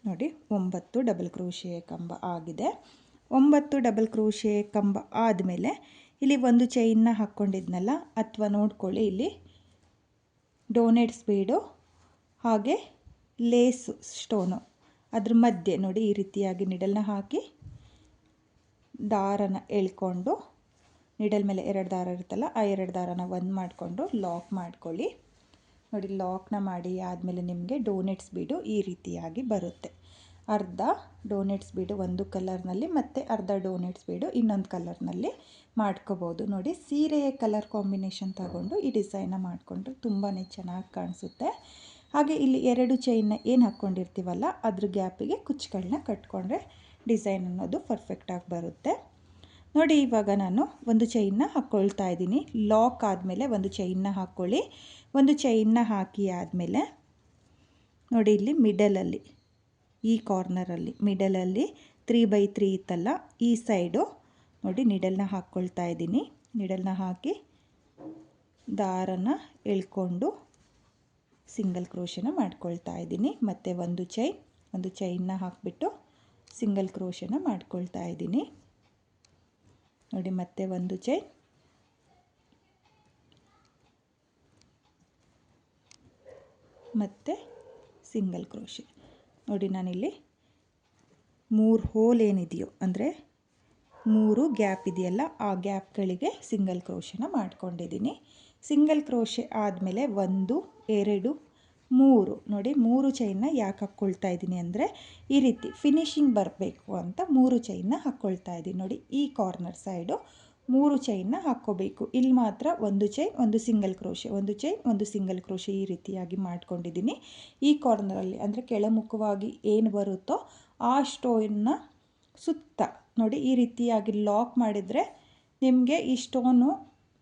ನೋಡಿ 9 ಡಬಲ್ ಕ್ರೋಶೆ ಕಂಬ ಆಗಿದೆ. 9 ಡಬಲ್ ಕ್ರೋಶೆ ಕಂಬ ಆದಮೇಲೆ ಇಲ್ಲಿ 1 ಚೈನ್ನ ಹಾಕ್ಕೊಂಡಿದ್ನಲ್ಲ, ಅಥವಾ ನೋಡ್ಕೊಳ್ಳಿ ಇಲ್ಲಿ ಡೋನೆಟ್ಸ್ ಬೀಡು ಹಾಗೆ ಲೇಸು ಸ್ಟೋನು ಅದ್ರ ಮಧ್ಯೆ ನೋಡಿ ಈ ರೀತಿಯಾಗಿ ನಿಡಲ್ನ ಹಾಕಿ ದಾರನ ಎಳ್ಕೊಂಡು ನಿಡಲ್ ಮೇಲೆ 2 ದಾರ ಇರುತ್ತಲ್ಲ, ಆ 2 ದಾರನ ಒಂದು ಮಾಡಿಕೊಂಡು ಲಾಕ್ ಮಾಡ್ಕೊಳ್ಳಿ. ನೋಡಿ ಲಾಕ್ನ ಮಾಡಿ ಆದಮೇಲೆ ನಿಮಗೆ ಡೋನೆಟ್ಸ್ ಬೀಡು ಈ ರೀತಿಯಾಗಿ ಬರುತ್ತೆ. ಅರ್ಧ ಡೋನೆಟ್ಸ್ ಬೀಡು ಒಂದು ಕಲರ್ನಲ್ಲಿ ಮತ್ತು ಅರ್ಧ ಡೋನೆಟ್ಸ್ ಬೀಡು ಇನ್ನೊಂದು ಕಲರ್ನಲ್ಲಿ ಮಾಡ್ಕೋಬೋದು. ನೋಡಿ ಸೀರೆಯ ಕಲರ್ ಕಾಂಬಿನೇಷನ್ ತಗೊಂಡು ಈ ಡಿಸೈನ್ನ ಮಾಡಿಕೊಂಡ್ರೆ ತುಂಬಾ ಚೆನ್ನಾಗಿ ಕಾಣಿಸುತ್ತೆ. ಹಾಗೆ ಇಲ್ಲಿ 2 ಚೈನ್ನ ಏನು ಹಾಕ್ಕೊಂಡಿರ್ತೀವಲ್ಲ ಅದ್ರ ಗ್ಯಾಪಿಗೆ ಕುಚ್ಚುಗಳನ್ನ ಕಟ್ಕೊಂಡ್ರೆ ಡಿಸೈನ್ ಅನ್ನೋದು ಪರ್ಫೆಕ್ಟಾಗಿ ಬರುತ್ತೆ. ನೋಡಿ ಇವಾಗ ನಾನು 1 ಚೈನ್ನ ಹಾಕ್ಕೊಳ್ತಾ ಇದ್ದೀನಿ. ಲಾಕ್ ಆದಮೇಲೆ 1 ಚೈನ್ನ ಹಾಕ್ಕೊಳ್ಳಿ. 1 ಚೈನ್ನ ಹಾಕಿ ಆದಮೇಲೆ ನೋಡಿ ಇಲ್ಲಿ ಮಿಡಲಲ್ಲಿ ಈ ಕಾರ್ನರಲ್ಲಿ ಮಿಡಲಲ್ಲಿ 3/3 ಇತ್ತಲ್ಲ, ಈ ಸೈಡು ನೋಡಿ ನಿಡಲ್ನ ಹಾಕ್ಕೊಳ್ತಾ ಇದ್ದೀನಿ. ನಿಡಲ್ನ ಹಾಕಿ ದಾರನ ಎಳ್ಕೊಂಡು ಸಿಂಗಲ್ ಕ್ರೋಶನ ಮಾಡ್ಕೊಳ್ತಾ ಇದ್ದೀನಿ. ಮತ್ತು 1 ಚೈನ್ನ ಹಾಕಿಬಿಟ್ಟು ಸಿಂಗಲ್ ಕ್ರೋಶನ ಮಾಡ್ಕೊಳ್ತಾ ಇದ್ದೀನಿ. ನೋಡಿ ಮತ್ತೆ 1 ಚೈನ್ ಮತ್ತು ಸಿಂಗಲ್ ಕ್ರೋಶೆ. ನೋಡಿ ನಾನಿಲ್ಲಿ 3 ಹೋಲ್ ಏನಿದೆಯೋ ಅಂದರೆ 3 ಗ್ಯಾಪ್ ಇದೆಯಲ್ಲ, ಆ ಗ್ಯಾಪ್ಗಳಿಗೆ ಸಿಂಗಲ್ ಕ್ರೋಶನ ಮಾಡ್ಕೊಂಡಿದ್ದೀನಿ. ಸಿಂಗಲ್ ಕ್ರೋಶೆ ಆದಮೇಲೆ 1 2 3 ನೋಡಿ 3 ಚೈನ್ನ ಯಾಕೆ ಹಾಕ್ಕೊಳ್ತಾ ಇದ್ದೀನಿ ಅಂದರೆ ಈ ರೀತಿ ಫಿನಿಶಿಂಗ್ ಬರಬೇಕು ಅಂತ 3 ಚೈನ್ನ ಹಾಕ್ಕೊಳ್ತಾ ಇದ್ದೀನಿ. ನೋಡಿ ಈ ಕಾರ್ನರ್ ಸೈಡು 3 ಚೈನ್ನ ಹಾಕ್ಕೋಬೇಕು. ಇಲ್ಲಿ ಮಾತ್ರ 1 chain 1 single crochet, 1 chain 1 single crochet ಈ ರೀತಿಯಾಗಿ ಮಾಡ್ಕೊಂಡಿದ್ದೀನಿ. ಈ ಕಾರ್ನರಲ್ಲಿ ಅಂದರೆ ಕೆಳಮುಖವಾಗಿ ಏನು ಬರುತ್ತೋ ಆ ಸ್ಟೋನ್ನ ಸುತ್ತ ನೋಡಿ ಈ ರೀತಿಯಾಗಿ ಲಾಕ್ ಮಾಡಿದರೆ ನಿಮಗೆ ಈ ಸ್ಟೋನು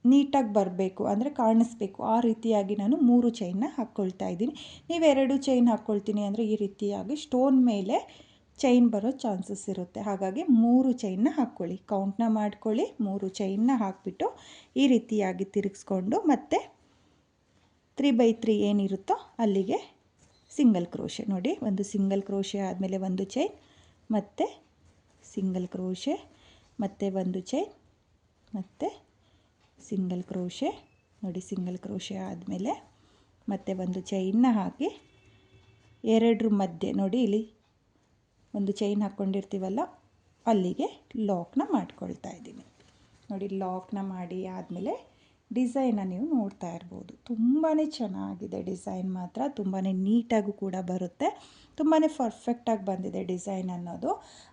ನೀಟಾಗಿ ಬರಬೇಕು, ಅಂದರೆ ಕಾಣಿಸ್ಬೇಕು. ಆ ರೀತಿಯಾಗಿ ನಾನು 3 ಚೈನ್ನ ಹಾಕ್ಕೊಳ್ತಾ ಇದ್ದೀನಿ. ನೀವು 2 ಚೈನ್ ಹಾಕ್ಕೊಳ್ತೀನಿ ಅಂದರೆ ಈ ರೀತಿಯಾಗಿ ಸ್ಟೋನ್ ಮೇಲೆ ಚೈನ್ ಬರೋ ಚಾನ್ಸಸ್ ಇರುತ್ತೆ. ಹಾಗಾಗಿ 3 ಚೈನ್ನ ಹಾಕ್ಕೊಳ್ಳಿ. ಕೌಂಟ್ನ ಮಾಡ್ಕೊಳ್ಳಿ. 3 ಚೈನ್ನ ಹಾಕಿಬಿಟ್ಟು ಈ ರೀತಿಯಾಗಿ ತಿರುಗಿಸ್ಕೊಂಡು ಮತ್ತೆ 3/3 ಏನಿರುತ್ತೋ ಅಲ್ಲಿಗೆ ಸಿಂಗಲ್ ಕ್ರೋಶೆ. ನೋಡಿ 1 ಸಿಂಗಲ್ ಕ್ರೋಶೆ ಆದಮೇಲೆ 1 ಚೈನ್ ಮತ್ತು ಸಿಂಗಲ್ ಕ್ರೋಶೆ ಮತ್ತು 1 ಚೈನ್ ಮತ್ತು ಸಿಂಗಲ್ ಕ್ರೋಶೆ. ನೋಡಿ ಸಿಂಗಲ್ ಕ್ರೋಶೆ ಆದಮೇಲೆ ಮತ್ತೆ 1 ಚೈನ್ನ ಹಾಕಿ 2 ಮಧ್ಯೆ ನೋಡಿ ಇಲ್ಲಿ 1 ಚೈನ್ ಹಾಕ್ಕೊಂಡಿರ್ತೀವಲ್ಲ ಅಲ್ಲಿಗೆ ಲಾಕ್ನ ಮಾಡ್ಕೊಳ್ತಾ ಇದ್ದೀನಿ. ನೋಡಿ ಲಾಕ್ನ ಮಾಡಿ ಆದಮೇಲೆ ಡಿಸೈನ ನೀವು ನೋಡ್ತಾ ಇರ್ಬೋದು. ತುಂಬಾ ಚೆನ್ನಾಗಿದೆ ಡಿಸೈನ್, ಮಾತ್ರ ತುಂಬಾ ನೀಟಾಗೂ ಕೂಡ ಬರುತ್ತೆ. ತುಂಬಾ ಪರ್ಫೆಕ್ಟಾಗಿ ಬಂದಿದೆ ಡಿಸೈನ್ ಅನ್ನೋದು.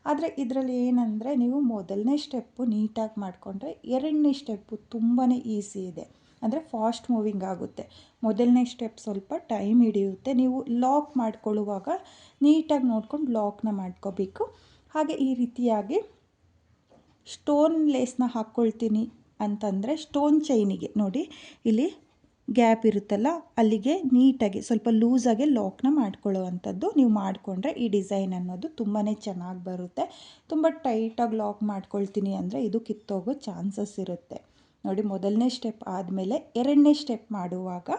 ಆದರೆ ಇದರಲ್ಲಿ ಏನಂದರೆ ನೀವು ಮೊದಲನೇ ಸ್ಟೆಪ್ಪು ನೀಟಾಗಿ ಮಾಡಿಕೊಂಡ್ರೆ 2ನೇ ಸ್ಟೆಪ್ಪು ತುಂಬಾ ಈಸಿ ಇದೆ. ಅಂದರೆ ಫಾಸ್ಟ್ ಮೂವಿಂಗ್ ಆಗುತ್ತೆ. ಮೊದಲನೇ ಸ್ಟೆಪ್ ಸ್ವಲ್ಪ ಟೈಮ್ ಹಿಡಿಯುತ್ತೆ. ನೀವು ಲಾಕ್ ಮಾಡ್ಕೊಳ್ಳುವಾಗ ನೀಟಾಗಿ ನೋಡ್ಕೊಂಡು ಲಾಕ್ನ ಮಾಡ್ಕೋಬೇಕು. ಹಾಗೆ ಈ ರೀತಿಯಾಗಿ ಸ್ಟೋನ್ ಲೇಸ್ನ ಹಾಕ್ಕೊಳ್ತೀನಿ ಅಂತಂದರೆ ಸ್ಟೋನ್ ಚೈನಿಗೆ ನೋಡಿ ಇಲ್ಲಿ ಗ್ಯಾಪ್ ಇರುತ್ತಲ್ಲ, ಅಲ್ಲಿಗೆ ನೀಟಾಗಿ ಸ್ವಲ್ಪ ಲೂಸಾಗಿ ಲಾಕ್ನ ಮಾಡ್ಕೊಳ್ಳೋ ಅಂಥದ್ದು ನೀವು ಮಾಡಿಕೊಂಡ್ರೆ ಈ ಡಿಸೈನ್ ಅನ್ನೋದು ತುಂಬಾ ಚೆನ್ನಾಗಿ ಬರುತ್ತೆ. ತುಂಬ ಟೈಟಾಗಿ ಲಾಕ್ ಮಾಡ್ಕೊಳ್ತೀನಿ ಅಂದರೆ ಇದು ಕಿತ್ತೋಗೋ ಚಾನ್ಸಸ್ ಇರುತ್ತೆ. ನೋಡಿ, ಮೊದಲನೇ ಸ್ಟೆಪ್ ಆದಮೇಲೆ ಎರಡನೇ ಸ್ಟೆಪ್ ಮಾಡುವಾಗ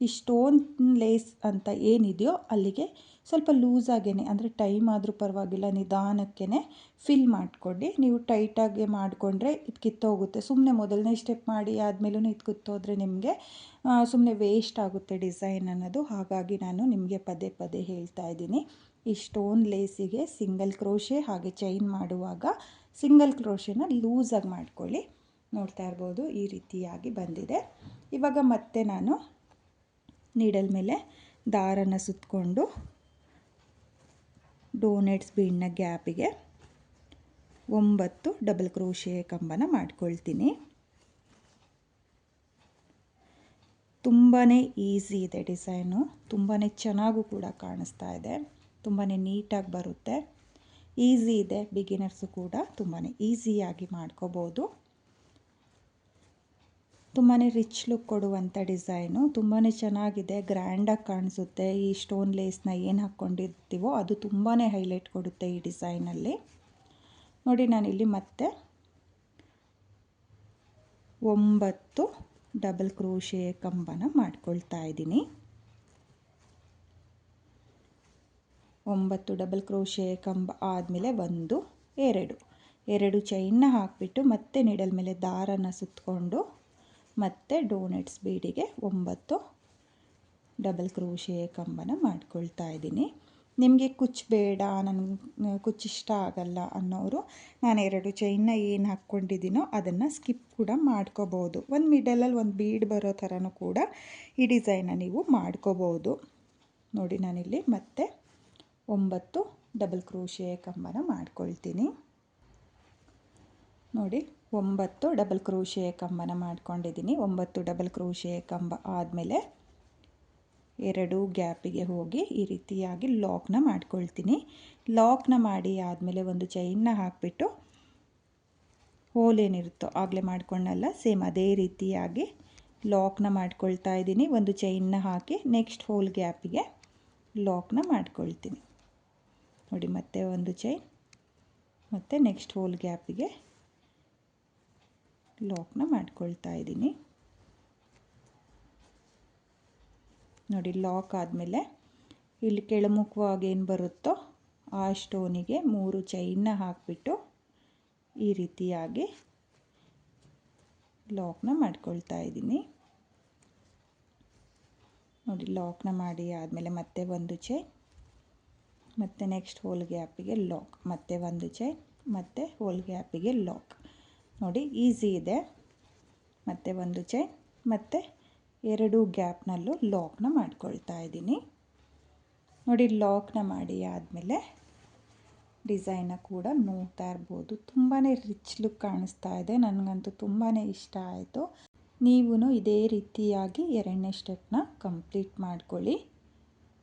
ಈ ಸ್ಟೋನ್ ಲೇಸ್ ಅಂತ ಏನಿದೆಯೋ ಅಲ್ಲಿಗೆ ಸ್ವಲ್ಪ ಲೂಸಾಗೇ, ಅಂದರೆ ಟೈಮ್ ಆದರೂ ಪರವಾಗಿಲ್ಲ, ನಿಧಾನಕ್ಕೇ ಫಿಲ್ ಮಾಡಿಕೊಡಿ. ನೀವು ಟೈಟಾಗಿ ಮಾಡಿಕೊಂಡ್ರೆ ಇದು ಕಿತ್ತೋಗುತ್ತೆ. ಸುಮ್ಮನೆ ಮೊದಲನೇ ಸ್ಟೆಪ್ ಮಾಡಿ ಆದಮೇಲೂ ಇದು ಕಿತ್ತೋದ್ರೆ ನಿಮಗೆ ಸುಮ್ಮನೆ ವೇಸ್ಟ್ ಆಗುತ್ತೆ ಡಿಸೈನ್ ಅನ್ನೋದು. ಹಾಗಾಗಿ ನಾನು ನಿಮಗೆ ಪದೇ ಪದೇ ಹೇಳ್ತಾ ಇದ್ದೀನಿ, ಈ ಸ್ಟೋನ್ ಲೇಸಿಗೆ ಸಿಂಗಲ್ ಕ್ರೋಶೆ ಹಾಗೆ ಚೈನ್ ಮಾಡುವಾಗ ಸಿಂಗಲ್ ಕ್ರೋಶೆನ ಲೂಸಾಗಿ ಮಾಡ್ಕೊಳ್ಳಿ. ನೋಡ್ತಾ ಇರ್ಬೋದು ಈ ರೀತಿಯಾಗಿ ಬಂದಿದೆ. ಇವಾಗ ಮತ್ತೆ ನಾನು ನೀಡಲ್ ಮೇಲೆ ದಾರನ ಸುತ್ತಕೊಂಡು ಡೋನೆಟ್ಸ್ ಬೀಡ್ನ ಗ್ಯಾಪಿಗೆ 9 ಡಬಲ್ ಕ್ರೋಶೆ ಕಂಬನ ಮಾಡ್ಕೊಳ್ತೀನಿ. ತುಂಬಾ ಈಸಿ ಇದೆ ಡಿಸೈನು, ತುಂಬಾ ಚೆನ್ನಾಗೂ ಕೂಡ ಕಾಣಿಸ್ತಾ ಇದೆ, ತುಂಬಾ ನೀಟಾಗಿ ಬರುತ್ತೆ. ಈಸಿ ಇದೆ, ಬಿಗಿನರ್ಸು ಕೂಡ ತುಂಬಾ ಈಸಿಯಾಗಿ ಮಾಡ್ಕೋಬೋದು. ತುಂಬಾ ರಿಚ್ ಲುಕ್ ಕೊಡುವಂಥ ಡಿಸೈನು, ತುಂಬಾ ಚೆನ್ನಾಗಿದೆ, ಗ್ರ್ಯಾಂಡಾಗಿ ಕಾಣಿಸುತ್ತೆ. ಈ ಸ್ಟೋನ್ ಲೇಸ್ನ ಏನು ಹಾಕ್ಕೊಂಡಿರ್ತೀವೋ ಅದು ತುಂಬಾ ಹೈಲೈಟ್ ಕೊಡುತ್ತೆ ಈ ಡಿಸೈನಲ್ಲಿ. ನೋಡಿ, ನಾನಿಲ್ಲಿ ಮತ್ತೆ 9 ಡಬಲ್ ಕ್ರೋಶೆ ಕಂಬನ ಮಾಡ್ಕೊಳ್ತಾ ಇದ್ದೀನಿ. 9 ಡಬಲ್ ಕ್ರೋಶೆ ಕಂಬ ಆದಮೇಲೆ 1 2 ಚೈನ್ನ ಹಾಕಿಬಿಟ್ಟು ಮತ್ತೆ ನೀಡಲ್ ಮೇಲೆ ದಾರನ ಸುತ್ತಕೊಂಡು ಮತ್ತು ಡೋನೆಟ್ಸ್ ಬೀಡಿಗೆ 9 ಡಬಲ್ ಕ್ರೋಶೆ ಕಂಬನ ಮಾಡ್ಕೊಳ್ತಾ ಇದ್ದೀನಿ. ನಿಮಗೆ ಕುಚ್ಚು ಬೇಡ, ನನಗೆ ಕುಚ್ಚು ಇಷ್ಟ ಆಗಲ್ಲ ಅನ್ನೋರು ನಾನು 2 ಚೈನ್ನ ಏನು ಹಾಕ್ಕೊಂಡಿದ್ದೀನೋ ಅದನ್ನು ಸ್ಕಿಪ್ ಕೂಡ ಮಾಡ್ಕೋಬೋದು. ಒಂದು ಮಿಡಲಲ್ಲಿ ಒಂದು ಬೀಡ್ ಬರೋ ಥರನೂ ಕೂಡ ಈ ಡಿಸೈನ ನೀವು ಮಾಡ್ಕೋಬೋದು. ನೋಡಿ, ನಾನಿಲ್ಲಿ ಮತ್ತೆ 9 ಡಬಲ್ ಕ್ರೋಶೆ ಕಂಬನ ಮಾಡ್ಕೊಳ್ತೀನಿ. ನೋಡಿ, 9 ಡಬಲ್ ಕ್ರೋಶೆ ಕಂಬನ ಮಾಡ್ಕೊಂಡಿದ್ದೀನಿ. 9 ಡಬಲ್ ಕ್ರೋಶೆ ಕಂಬ ಆದಮೇಲೆ 2 ಗ್ಯಾಪಿಗೆ ಹೋಗಿ ಈ ರೀತಿಯಾಗಿ ಲಾಕ್ನ ಮಾಡ್ಕೊಳ್ತೀನಿ. ಲಾಕ್ನ ಮಾಡಿ ಆದಮೇಲೆ ಒಂದು ಚೈನ್ನ ಹಾಕಿಬಿಟ್ಟು ಹೋಲ್ ಏನಿರುತ್ತೋ ಆಗಲೇ ಮಾಡ್ಕೊಂಡಲ್ಲ, ಸೇಮ್ ಅದೇ ರೀತಿಯಾಗಿ ಲಾಕ್ನ ಮಾಡ್ಕೊಳ್ತಾ ಇದ್ದೀನಿ. ಒಂದು ಚೈನ್ನ ಹಾಕಿ ನೆಕ್ಸ್ಟ್ ಹೋಲ್ ಗ್ಯಾಪಿಗೆ ಲಾಕ್ನ ಮಾಡ್ಕೊಳ್ತೀನಿ. ನೋಡಿ, ಮತ್ತೆ ಒಂದು ಚೈನ್ ಮತ್ತು ನೆಕ್ಸ್ಟ್ ಹೋಲ್ ಗ್ಯಾಪಿಗೆ ಲಾಕ್ನ ಮಾಡ್ಕೊಳ್ತಾ ಇದ್ದೀನಿ. ನೋಡಿ, ಲಾಕ್ ಆದಮೇಲೆ ಇಲ್ಲಿ ಕೆಳಮುಖವಾಗಿ ಏನು ಬರುತ್ತೋ ಆ ಸ್ಟೋನಿಗೆ 3 ಚೈನ್ನ ಹಾಕಿಬಿಟ್ಟು ಈ ರೀತಿಯಾಗಿ ಲಾಕ್ನ ಮಾಡ್ಕೊಳ್ತಾ ಇದ್ದೀನಿ. ನೋಡಿ, ಲಾಕ್ನ ಮಾಡಿ ಆದಮೇಲೆ ಮತ್ತೆ ಒಂದು ಚೈನ್ ಮತ್ತು ನೆಕ್ಸ್ಟ್ ಹೋಲ್ ಗ್ಯಾಪಿಗೆ ಲಾಕ್, ಮತ್ತೆ ಒಂದು ಚೈನ್ ಮತ್ತು ಹೋಲ್ ಗ್ಯಾಪಿಗೆ ಲಾಕ್. ನೋಡಿ, ಈಸಿ ಇದೆ. ಮತ್ತೆ ಒಂದು ಚೈನ್ ಮತ್ತು 2 ಗ್ಯಾಪ್ನಲ್ಲೂ ಲಾಕ್ನ ಮಾಡ್ಕೊಳ್ತಾ ಇದ್ದೀನಿ. ನೋಡಿ, ಲಾಕ್ನ ಮಾಡಿ ಆದಮೇಲೆ ಡಿಸೈನ ಕೂಡ ನೋಡ್ತಾ ಇರ್ಬೋದು, ತುಂಬಾ ರಿಚ್ ಲುಕ್ ಕಾಣಿಸ್ತಾ ಇದೆ. ನನಗಂತೂ ತುಂಬಾ ಇಷ್ಟ ಆಯಿತು. ನೀವು ಇದೇ ರೀತಿಯಾಗಿ 2ನೇ ಸ್ಟೆಪ್ನ ಕಂಪ್ಲೀಟ್ ಮಾಡ್ಕೊಳ್ಳಿ.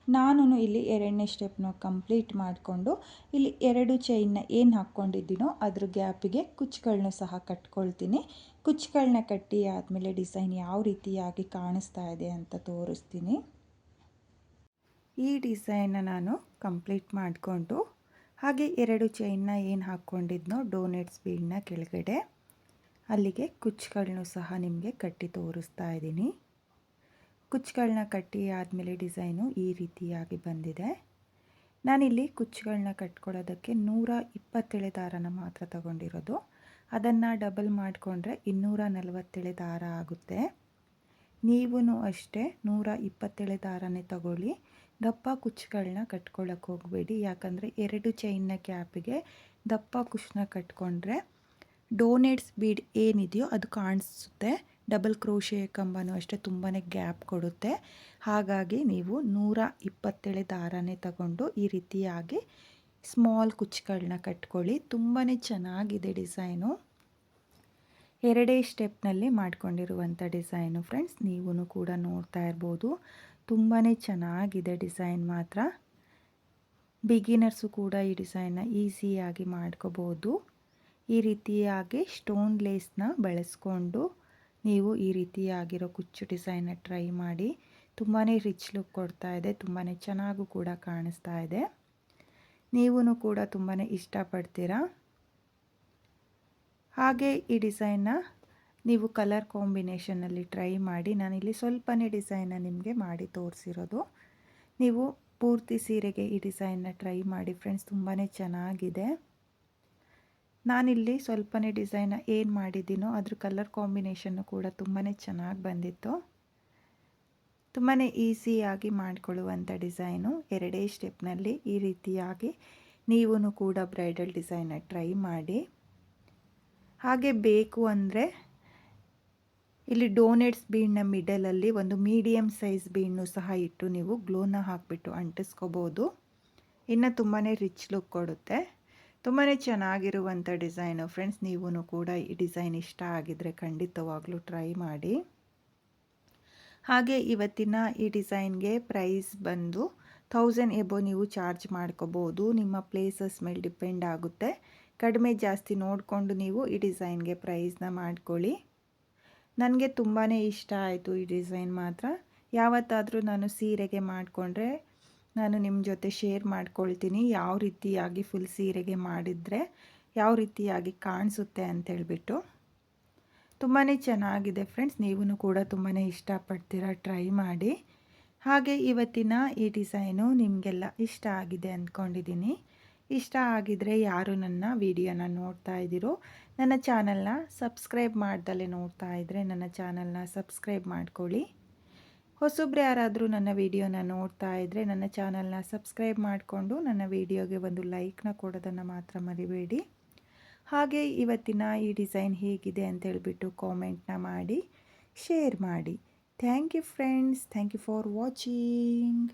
ನಾನು ಇಲ್ಲಿ 2ನೇ ಸ್ಟೆಪ್ನ ಕಂಪ್ಲೀಟ್ ಮಾಡಿಕೊಂಡು ಇಲ್ಲಿ 2 ಚೈನ್ನ ಏನು ಹಾಕ್ಕೊಂಡಿದ್ದೀನೋ ಅದ್ರ ಗ್ಯಾಪಿಗೆ ಕುಚ್ಚುಗಳನ್ನ ಸಹ ಕಟ್ಕೊಳ್ತೀನಿ. ಕುಚ್ಚುಗಳನ್ನ ಕಟ್ಟಿ ಆದಮೇಲೆ ಡಿಸೈನ್ ಯಾವ ರೀತಿಯಾಗಿ ಕಾಣಿಸ್ತಾ ಇದೆ ಅಂತ ತೋರಿಸ್ತೀನಿ. ಈ ಡಿಸೈನ್ನ ನಾನು ಕಂಪ್ಲೀಟ್ ಮಾಡಿಕೊಂಡು ಹಾಗೆ 2 ಚೈನ್ನ ಏನು ಹಾಕ್ಕೊಂಡಿದ್ನೋ ಡೋನೆಟ್ಸ್ ಬೀಡ್ನ ಕೆಳಗಡೆ ಅಲ್ಲಿಗೆ ಕುಚ್ಚುಗಳನ್ನೂ ಸಹ ನಿಮಗೆ ಕಟ್ಟಿ ತೋರಿಸ್ತಾ ಇದ್ದೀನಿ. ಕುಚ್ಚುಗಳನ್ನ ಕಟ್ಟಿ ಆದಮೇಲೆ ಡಿಸೈನು ಈ ರೀತಿಯಾಗಿ ಬಂದಿದೆ. ನಾನಿಲ್ಲಿ ಕುಚ್ಚುಗಳನ್ನ ಕಟ್ಕೊಳ್ಳೋದಕ್ಕೆ 120 ದಾರನ ಮಾತ್ರ ತಗೊಂಡಿರೋದು. ಅದನ್ನು ಡಬಲ್ ಮಾಡಿಕೊಂಡ್ರೆ 240 ದಾರ ಆಗುತ್ತೆ. ನೀವೂ ಅಷ್ಟೇ 120 ದಾರನೇ ತಗೊಳ್ಳಿ. ದಪ್ಪ ಕುಚ್ಚುಗಳನ್ನ ಕಟ್ಕೊಳ್ಳೋಕೆ ಹೋಗಬೇಡಿ, ಯಾಕಂದರೆ 2 ಚೈನ್ನ ಕ್ಯಾಪಿಗೆ ದಪ್ಪ ಕುಚ್ಚನ್ನ ಕಟ್ಕೊಂಡ್ರೆ ಡೋನೆಟ್ಸ್ ಬೀಡ್ ಏನಿದೆಯೋ ಅದು ಕಾಣಿಸುತ್ತೆ. ಡಬಲ್ ಕ್ರೋಶೆ ಕಂಬನೂ ಅಷ್ಟೇ ತುಂಬಾ ಗ್ಯಾಪ್ ಕೊಡುತ್ತೆ. ಹಾಗಾಗಿ ನೀವು 120 ದಾರನೇ ತಗೊಂಡು ಈ ರೀತಿಯಾಗಿ ಸ್ಮಾಲ್ ಕುಚ್ಚುಗಳನ್ನ ಕಟ್ಕೊಳ್ಳಿ. ತುಂಬಾ ಚೆನ್ನಾಗಿದೆ ಡಿಸೈನು. ಎರಡೇ ಸ್ಟೆಪ್ನಲ್ಲಿ ಮಾಡ್ಕೊಂಡಿರುವಂಥ ಡಿಸೈನು ಫ್ರೆಂಡ್ಸ್. ನೀವು ಕೂಡ ನೋಡ್ತಾ ಇರ್ಬೋದು, ತುಂಬಾ ಚೆನ್ನಾಗಿದೆ ಡಿಸೈನ್ ಮಾತ್ರ. ಬಿಗಿನರ್ಸು ಕೂಡ ಈ ಡಿಸೈನ್ನ ಈಸಿಯಾಗಿ ಮಾಡ್ಕೋಬೋದು. ಈ ರೀತಿಯಾಗಿ ಸ್ಟೋನ್ ಲೇಸ್ನ ಬಳಸ್ಕೊಂಡು ನೀವು ಈ ರೀತಿಯಾಗಿರೋ ಕುಚ್ಚು ಡಿಸೈನ್ನ ಟ್ರೈ ಮಾಡಿ. ತುಂಬಾ ರಿಚ್ ಲುಕ್ ಕೊಡ್ತಾ ಇದೆ, ತುಂಬಾ ಚೆನ್ನಾಗೂ ಕೂಡ ಕಾಣಿಸ್ತಾ ಇದೆ. ನೀವೂ ಕೂಡ ತುಂಬಾ ಇಷ್ಟಪಡ್ತೀರಾ. ಹಾಗೆ ಈ ಡಿಸೈನ್ನ ನೀವು ಕಲರ್ ಕಾಂಬಿನೇಷನಲ್ಲಿ ಟ್ರೈ ಮಾಡಿ. ನಾನಿಲ್ಲಿ ಸ್ವಲ್ಪನೇ ಡಿಸೈನ್ನ ನಿಮಗೆ ಮಾಡಿ ತೋರಿಸಿರೋದು. ನೀವು ಪೂರ್ತಿ ಸೀರೆಗೆ ಈ ಡಿಸೈನ್ನ ಟ್ರೈ ಮಾಡಿ ಫ್ರೆಂಡ್ಸ್, ತುಂಬಾ ಚೆನ್ನಾಗಿದೆ. ನಾನಿಲ್ಲಿ ಸ್ವಲ್ಪನೇ ಡಿಸೈನ್ನ ಏನು ಮಾಡಿದ್ದೀನೋ ಅದ್ರ ಕಲರ್ ಕಾಂಬಿನೇಷನ್ನು ಕೂಡ ತುಂಬಾ ಚೆನ್ನಾಗಿ ಬಂದಿತ್ತು. ತುಂಬಾ ಈಸಿಯಾಗಿ ಮಾಡಿಕೊಳ್ಳುವಂಥ ಡಿಸೈನು. ಎರಡೇ ಸ್ಟೆಪ್ನಲ್ಲಿ ಈ ರೀತಿಯಾಗಿ ನೀವೂ ಕೂಡ ಬ್ರೈಡಲ್ ಡಿಸೈನ್ನ ಟ್ರೈ ಮಾಡಿ. ಹಾಗೆ ಬೇಕು ಅಂದರೆ ಇಲ್ಲಿ ಡೋನೆಟ್ಸ್ ಬೀಡ್ನ ಮಿಡಲಲ್ಲಿ ಒಂದು ಮೀಡಿಯಮ್ ಸೈಜ್ ಬೀಡ್ನು ಸಹ ಇಟ್ಟು ನೀವು ಗ್ಲೋನ ಹಾಕಿಬಿಟ್ಟು ಅಂಟಿಸ್ಕೋಬೋದು. ಇನ್ನು ತುಂಬಾ ರಿಚ್ ಲುಕ್ ಕೊಡುತ್ತೆ. ತುಂಬಾ ಚೆನ್ನಾಗಿರುವಂಥ ಡಿಸೈನು ಫ್ರೆಂಡ್ಸ್. ನೀವೂ ಕೂಡ ಈ ಡಿಸೈನ್ ಇಷ್ಟ ಆಗಿದರೆ ಖಂಡಿತವಾಗ್ಲೂ ಟ್ರೈ ಮಾಡಿ. ಹಾಗೆ ಇವತ್ತಿನ ಈ ಡಿಸೈನ್ಗೆ ಪ್ರೈಸ್ ಬಂದು 1000 ಎಬೋ ನೀವು ಚಾರ್ಜ್ ಮಾಡ್ಕೋಬೋದು. ನಿಮ್ಮ ಪ್ಲೇಸಸ್ ಮೇಲೆ ಡಿಪೆಂಡ್ ಆಗುತ್ತೆ. ಕಡಿಮೆ ಜಾಸ್ತಿ ನೋಡಿಕೊಂಡು ನೀವು ಈ ಡಿಸೈನ್ಗೆ ಪ್ರೈಸ್ನ ಮಾಡ್ಕೊಳ್ಳಿ. ನನಗೆ ತುಂಬಾ ಇಷ್ಟ ಆಯಿತು ಈ ಡಿಸೈನ್ ಮಾತ್ರ. ಯಾವತ್ತಾದರೂ ನಾನು ಸೀರೆಗೆ ಮಾಡಿಕೊಂಡ್ರೆ ನಾನು ನಿಮ್ಮ ಜೊತೆ ಶೇರ್ ಮಾಡ್ಕೊಳ್ತೀನಿ, ಯಾವ ರೀತಿಯಾಗಿ ಫುಲ್ ಸೀರೆಗೆ ಮಾಡಿದರೆ ಯಾವ ರೀತಿಯಾಗಿ ಕಾಣಿಸುತ್ತೆ ಅಂತೇಳ್ಬಿಟ್ಟು. ತುಂಬಾ ಚೆನ್ನಾಗಿದೆ ಫ್ರೆಂಡ್ಸ್. ನೀವೂ ಕೂಡ ತುಂಬಾ ಇಷ್ಟಪಡ್ತೀರಾ, ಟ್ರೈ ಮಾಡಿ. ಹಾಗೆ ಇವತ್ತಿನ ಈ ಡಿಸೈನು ನಿಮಗೆಲ್ಲ ಇಷ್ಟ ಆಗಿದೆ ಅಂದ್ಕೊಂಡಿದ್ದೀನಿ. ಇಷ್ಟ ಆಗಿದರೆ ಯಾರು ನನ್ನ ವಿಡಿಯೋನ ನೋಡ್ತಾ ಇದ್ದೀರೋ, ನನ್ನ ಚಾನಲ್ನ ಸಬ್ಸ್ಕ್ರೈಬ್ ಮಾಡ್ದಲೇ ನೋಡ್ತಾ ಇದ್ದರೆ ನನ್ನ ಚಾನಲ್ನ ಸಬ್ಸ್ಕ್ರೈಬ್ ಮಾಡ್ಕೊಳ್ಳಿ. ಹೊಸಬ್ರು ಯಾರಾದರೂ ನನ್ನ ವಿಡಿಯೋನ ನೋಡ್ತಾ ಇದ್ದರೆ ನನ್ನ ಚಾನಲ್ನ ಸಬ್ಸ್ಕ್ರೈಬ್ ಮಾಡಿಕೊಂಡು ನನ್ನ ವಿಡಿಯೋಗೆ ಒಂದು ಲೈಕ್ನ ಕೊಡೋದನ್ನು ಮಾತ್ರ ಮರಿಬೇಡಿ. ಹಾಗೆ ಇವತ್ತಿನ ಈ ಡಿಸೈನ್ ಹೇಗಿದೆ ಅಂತೇಳ್ಬಿಟ್ಟು ಕಾಮೆಂಟ್ನ ಮಾಡಿ, ಶೇರ್ ಮಾಡಿ. Thank you friends. Thank you for watching.